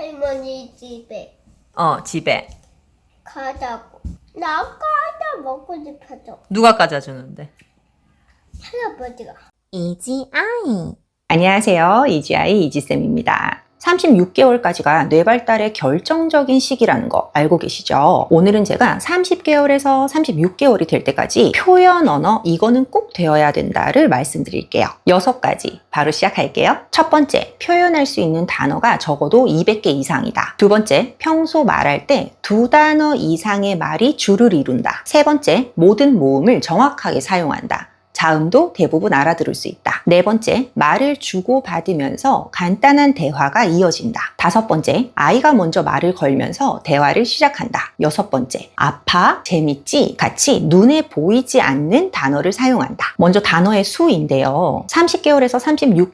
할머니 집에 집에. 가자고. 나 과자 먹고 싶어서. 누가 과자 주는데? 할아버지가. 이지아이. 안녕하세요. 이지아이 이지쌤입니다. 36개월까지가 뇌발달의 결정적인 시기라는 거 알고 계시죠? 오늘은 제가 30개월에서 36개월이 될 때까지 표현 언어 이거는 꼭 되어야 된다를 말씀드릴게요. 6가지 바로 시작할게요. 첫 번째, 표현할 수 있는 단어가 적어도 200개 이상이다. 두 번째, 평소 말할 때 2단어 이상의 말이 주를 이룬다. 세 번째, 모든 모음을 정확하게 사용한다. 자음도 대부분 알아들을 수 있다. 네 번째, 말을 주고받으면서 간단한 대화가 이어진다. 다섯 번째, 아이가 먼저 말을 걸면서 대화를 시작한다. 여섯 번째, 아파, 재밌지 같이 눈에 보이지 않는 단어를 사용한다. 먼저 단어의 수인데요. 30개월에서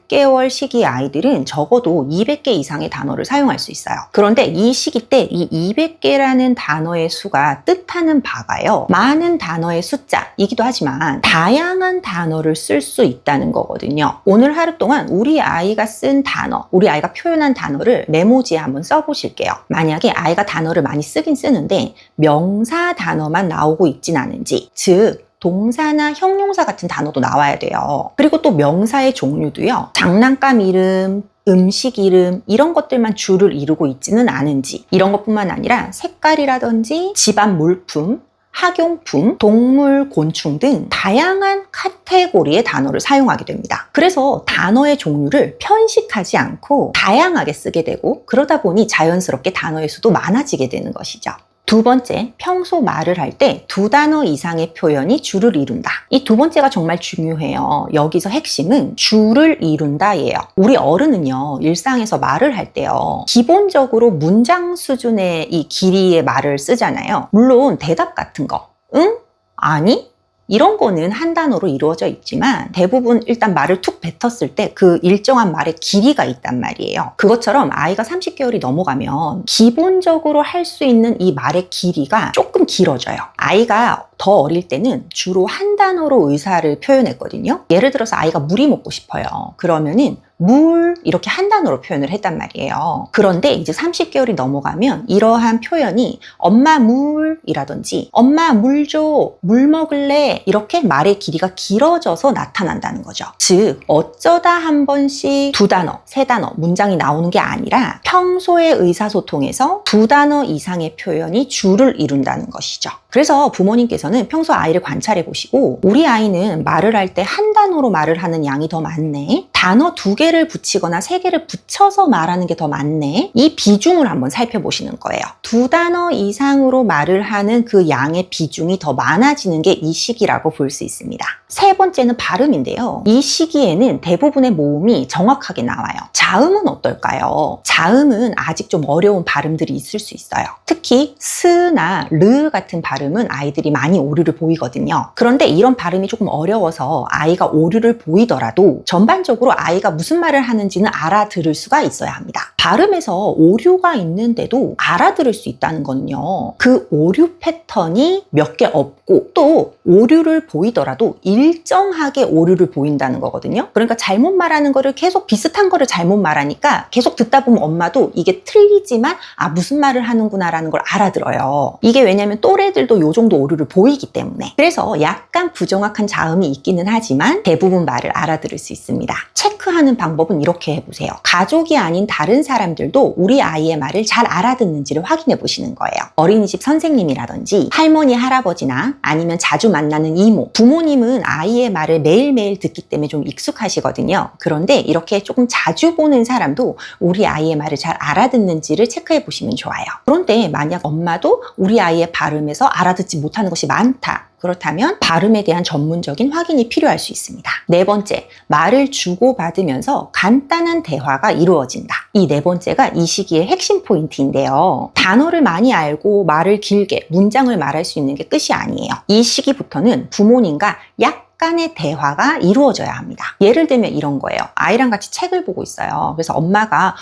36개월 시기 아이들은 적어도 200개 이상의 단어를 사용할 수 있어요. 그런데 이 시기 때 이 200개라는 단어의 수가 뜻하는 바가요. 많은 단어의 숫자이기도 하지만 다양한 단어를 쓸 수 있다는 거거든요. 오늘 하루 동안 우리 아이가 쓴 단어, 우리 아이가 표현한 단어를 메모지에 한번 써보실게요. 만약에 아이가 단어를 많이 쓰긴 쓰는데 명사 단어만 나오고 있진 않은지, 즉 동사나 형용사 같은 단어도 나와야 돼요. 그리고 또 명사의 종류도요. 장난감 이름, 음식 이름 이런 것들만 주를 이루고 있지는 않은지, 이런 것뿐만 아니라 색깔이라든지 집안 물품, 학용품, 동물, 곤충 등 다양한 카테고리의 단어를 사용하게 됩니다. 그래서 단어의 종류를 편식하지 않고 다양하게 쓰게 되고, 그러다 보니 자연스럽게 단어의 수도 많아지게 되는 것이죠. 두 번째, 평소 말을 할 때 2단어 이상의 표현이 주를 이룬다. 이 두 번째가 정말 중요해요. 여기서 핵심은 주를 이룬다예요. 우리 어른은요, 일상에서 말을 할 때요, 기본적으로 문장 수준의 이 길이의 말을 쓰잖아요. 물론 대답 같은 거, 응? 아니? 이런 거는 한 단어로 이루어져 있지만 대부분 일단 말을 툭 뱉었을 때 그 일정한 말의 길이가 있단 말이에요. 그것처럼 아이가 30개월이 넘어가면 기본적으로 할 수 있는 이 말의 길이가 조금 길어져요. 아이가 더 어릴 때는 주로 한 단어로 의사를 표현했거든요. 예를 들어서 아이가 물이 먹고 싶어요. 그러면은 물 이렇게 한 단어로 표현을 했단 말이에요. 그런데 이제 30개월이 넘어가면 이러한 표현이 엄마 물이라든지 엄마 물 줘, 물 먹을래 이렇게 말의 길이가 길어져서 나타난다는 거죠. 즉 어쩌다 한 번씩 2단어, 3단어 문장이 나오는 게 아니라 평소의 의사소통에서 2단어 이상의 표현이 주를 이룬다는 것이죠. 그래서 부모님께서는 평소 아이를 관찰해 보시고, 우리 아이는 말을 할 때 한 단어로 말을 하는 양이 더 많네, 단어 2개를 붙이거나 3개를 붙여서 말하는 게 더 많네, 이 비중을 한번 살펴보시는 거예요. 2단어 이상으로 말을 하는 그 양의 비중이 더 많아지는 게 이 시기라고 볼 수 있습니다. 세 번째는 발음인데요. 이 시기에는 대부분의 모음이 정확하게 나와요. 자음은 어떨까요? 자음은 아직 좀 어려운 발음들이 있을 수 있어요. 특히 스나 르 같은 발음은 아이들이 많이 오류를 보이거든요. 그런데 이런 발음이 조금 어려워서 아이가 오류를 보이더라도 전반적으로 아이가 무슨 말을 하는지는 알아들을 수가 있어야 합니다. 발음에서 오류가 있는데도 알아들을 수 있다는 건요, 그 오류 패턴이 몇 개 없고 또 오류를 보이더라도 일정하게 오류를 보인다는 거거든요. 그러니까 잘못 말하는 거를 계속 비슷한 거를 잘못 말하니까 계속 듣다 보면 엄마도 이게 틀리지만 무슨 말을 하는구나 라는 걸 알아들어요. 이게 왜냐면 또래들도 요 정도 오류를 보이기 때문에. 그래서 약간 부정확한 자음이 있기는 하지만 대부분 말을 알아들을 수 있습니다. 체크하는 방법은 이렇게 해보세요. 가족이 아닌 다른 사람들도 우리 아이의 말을 잘 알아듣는지를 확인해 보시는 거예요. 어린이집 선생님이라든지 할머니, 할아버지나 아니면 자주 만나는 이모, 부모님은 아이의 말을 매일매일 듣기 때문에 좀 익숙하시거든요. 그런데 이렇게 조금 자주 보는 사람도 우리 아이의 말을 잘 알아듣는지를 체크해 보시면 좋아요. 그런데 만약 엄마도 우리 아이의 발음에서 알아듣지 못하는 것이 많다, 그렇다면 발음에 대한 전문적인 확인이 필요할 수 있습니다. 네 번째, 말을 주고받으면서 간단한 대화가 이루어진다. 이 네 번째가 이 시기의 핵심 포인트인데요. 단어를 많이 알고 말을 길게, 문장을 말할 수 있는 게 끝이 아니에요. 이 시기부터는 부모님과 약 약간의 대화가 이루어져야 합니다. 예를 들면 이런 거예요. 아이랑 같이 책을 보고 있어요. 그래서 엄마가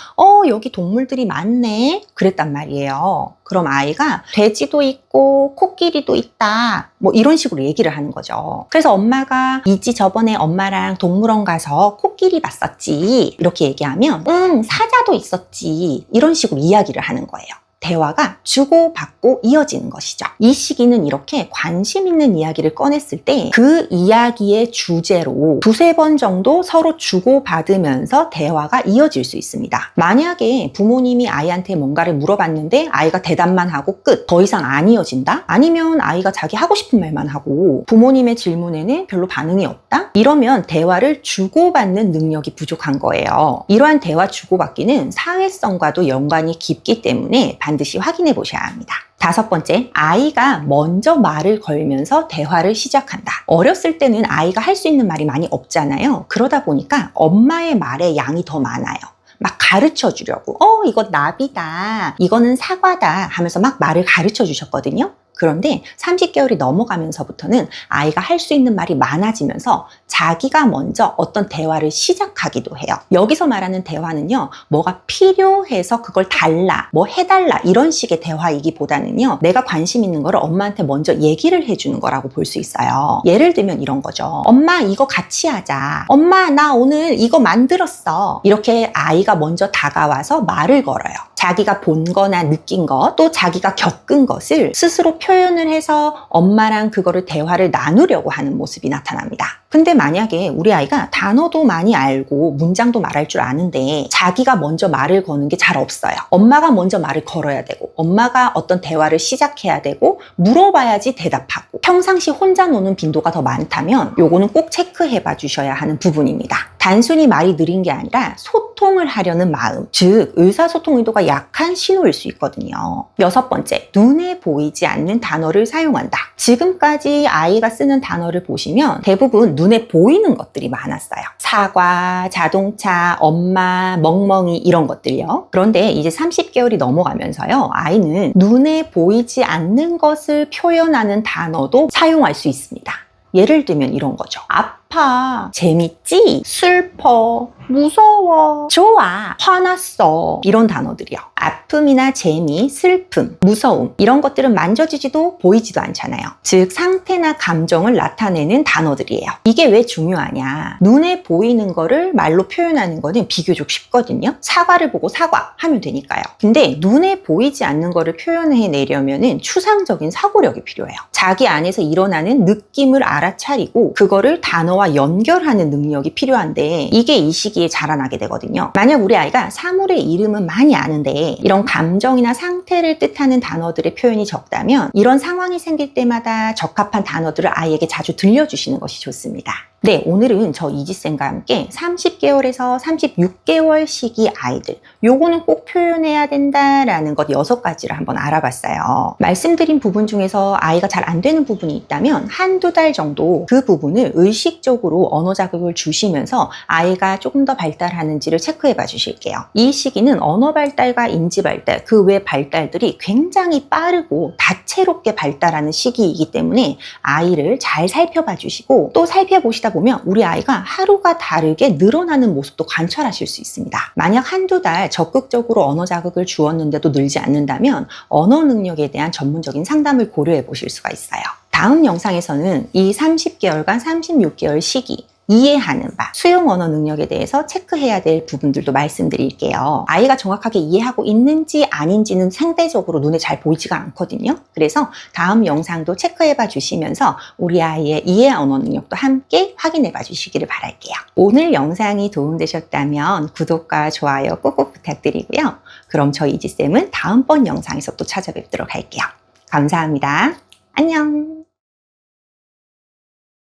여기 동물들이 많네 그랬단 말이에요. 그럼 아이가 돼지도 있고 코끼리도 있다 뭐 이런 식으로 얘기를 하는 거죠. 그래서 엄마가 이지 저번에 엄마랑 동물원 가서 코끼리 봤었지 이렇게 얘기하면 사자도 있었지 이런 식으로 이야기를 하는 거예요. 대화가 주고받고 이어지는 것이죠. 이 시기는 이렇게 관심 있는 이야기를 꺼냈을 때 그 이야기의 주제로 두세 번 정도 서로 주고받으면서 대화가 이어질 수 있습니다. 만약에 부모님이 아이한테 뭔가를 물어봤는데 아이가 대답만 하고 끝, 더 이상 안 이어진다? 아니면 아이가 자기 하고 싶은 말만 하고 부모님의 질문에는 별로 반응이 없다? 이러면 대화를 주고받는 능력이 부족한 거예요. 이러한 대화 주고받기는 사회성과도 연관이 깊기 때문에 반드시 확인해 보셔야 합니다. 5번째, 아이가 먼저 말을 걸면서 대화를 시작한다. 어렸을 때는 아이가 할 수 있는 말이 많이 없잖아요. 그러다 보니까 엄마의 말의 양이 더 많아요. 막 가르쳐 주려고 이거 나비다, 이거는 사과다 하면서 막 말을 가르쳐 주셨거든요. 그런데 30개월이 넘어가면서부터는 아이가 할 수 있는 말이 많아지면서 자기가 먼저 어떤 대화를 시작하기도 해요. 여기서 말하는 대화는요, 뭐가 필요해서 그걸 달라, 뭐 해달라 이런 식의 대화이기보다는요, 내가 관심 있는 거를 엄마한테 먼저 얘기를 해주는 거라고 볼 수 있어요. 예를 들면 이런 거죠. 엄마 이거 같이 하자. 엄마 나 오늘 이거 만들었어. 이렇게 아이가 먼저 다가와서 말을 걸어요. 자기가 본 거나 느낀 것, 또 자기가 겪은 것을 스스로 표현을 해서 엄마랑 그거를 대화를 나누려고 하는 모습이 나타납니다. 근데 만약에 우리 아이가 단어도 많이 알고 문장도 말할 줄 아는데 자기가 먼저 말을 거는 게 잘 없어요. 엄마가 먼저 말을 걸어야 되고 엄마가 어떤 대화를 시작해야 되고 물어봐야지 대답하고 평상시 혼자 노는 빈도가 더 많다면 요거는 꼭 체크해 봐 주셔야 하는 부분입니다. 단순히 말이 느린 게 아니라 소통을 하려는 마음, 즉 의사소통 의도가 약한 신호일 수 있거든요. 6번째, 눈에 보이지 않는 단어를 사용한다. 지금까지 아이가 쓰는 단어를 보시면 대부분 눈에 보이는 것들이 많았어요. 사과, 자동차, 엄마, 멍멍이 이런 것들요. 그런데 이제 30개월이 넘어가면서요, 아이는 눈에 보이지 않는 것을 표현하는 단어도 사용할 수 있습니다. 예를 들면 이런 거죠. 아파, 재밌지, 슬퍼, 무서워, 좋아, 화났어 이런 단어들이요. 아픔이나 재미, 슬픔, 무서움 이런 것들은 만져지지도 보이지도 않잖아요. 즉 상태나 감정을 나타내는 단어들이에요. 이게 왜 중요하냐? 눈에 보이는 거를 말로 표현하는 거는 비교적 쉽거든요. 사과를 보고 사과 하면 되니까요. 근데 눈에 보이지 않는 거를 표현해내려면은 추상적인 사고력이 필요해요. 자기 안에서 일어나는 느낌을 알아차리고 그거를 단어와 연결하는 능력이 필요한데 이게 이 시기에 자라나게 되거든요. 만약 우리 아이가 사물의 이름은 많이 아는데 이런 감정이나 상태를 뜻하는 단어들의 표현이 적다면 이런 상황이 생길 때마다 적합한 단어들을 아이에게 자주 들려주시는 것이 좋습니다. 네, 오늘은 저 이지쌤과 함께 30개월에서 36개월 시기 아이들 요거는 꼭 표현해야 된다라는 것 6가지를 한번 알아봤어요. 말씀드린 부분 중에서 아이가 잘 안 되는 부분이 있다면 한두 달 정도 그 부분을 의식적으로 언어 자극을 주시면서 아이가 조금 더 발달하는지를 체크해 봐 주실게요. 이 시기는 언어 발달과 인지 발달, 그 외 발달들이 굉장히 빠르고 다채롭게 발달하는 시기이기 때문에 아이를 잘 살펴봐 주시고 또 살펴보시다 보면 우리 아이가 하루가 다르게 늘어나는 모습도 관찰하실 수 있습니다. 만약 한두 달 적극적으로 언어 자극을 주었는데도 늘지 않는다면 언어 능력에 대한 전문적인 상담을 고려해 보실 수가 있어요. 다음 영상에서는 이 30개월과 36개월 시기 이해하는 바, 수용 언어 능력에 대해서 체크해야 될 부분들도 말씀드릴게요. 아이가 정확하게 이해하고 있는지 아닌지는 상대적으로 눈에 잘 보이지가 않거든요. 그래서 다음 영상도 체크해 봐 주시면서 우리 아이의 이해 언어 능력도 함께 확인해 봐 주시기를 바랄게요. 오늘 영상이 도움되셨다면 구독과 좋아요 꼭꼭 부탁드리고요. 그럼 저희 이지쌤은 다음번 영상에서 또 찾아뵙도록 할게요. 감사합니다. 안녕.